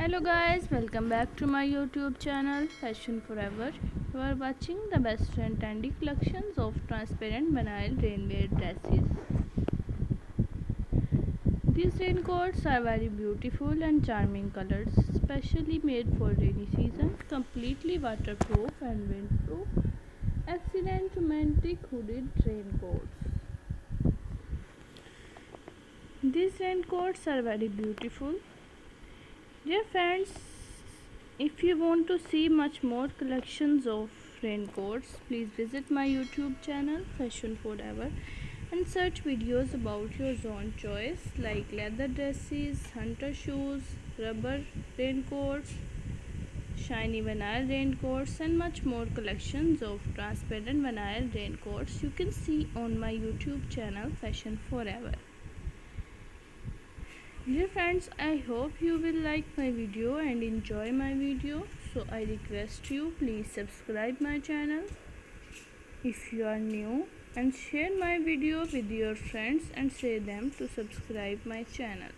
Hello guys, welcome back to my YouTube channel Fashion Forever. You are watching the best and trendy collections of transparent vinyl rainwear dresses. These raincoats are very beautiful and charming colors, specially made for rainy season, completely waterproof and windproof. Excellent romantic hooded raincoats. These raincoats are very beautiful. Dear friends, if you want to see much more collections of raincoats, please visit my YouTube channel Fashion Forever and search videos about your own choice like leather dresses, hunter shoes, rubber raincoats, shiny vinyl raincoats and much more collections of transparent vinyl raincoats you can see on my YouTube channel Fashion Forever. Dear friends, I hope you will like my video and enjoy my video. So I request you please subscribe my channel if you are new and share my video with your friends and say them to subscribe my channel.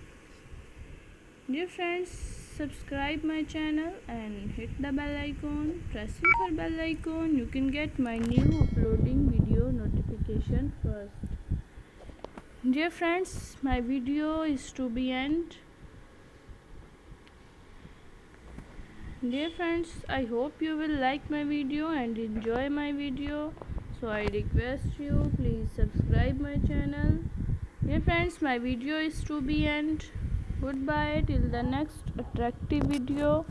Dear friends, subscribe my channel and hit the bell icon. Pressing for bell icon you can get my new uploading video notification first. Dear friends, my video is to be end. Dear friends, I hope you will like my video and enjoy my video. So I request you please subscribe my channel. Dear friends, my video is to be end. Goodbye till the next attractive video.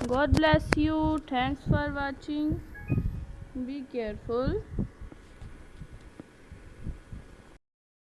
God bless you. Thanks for watching. Be careful.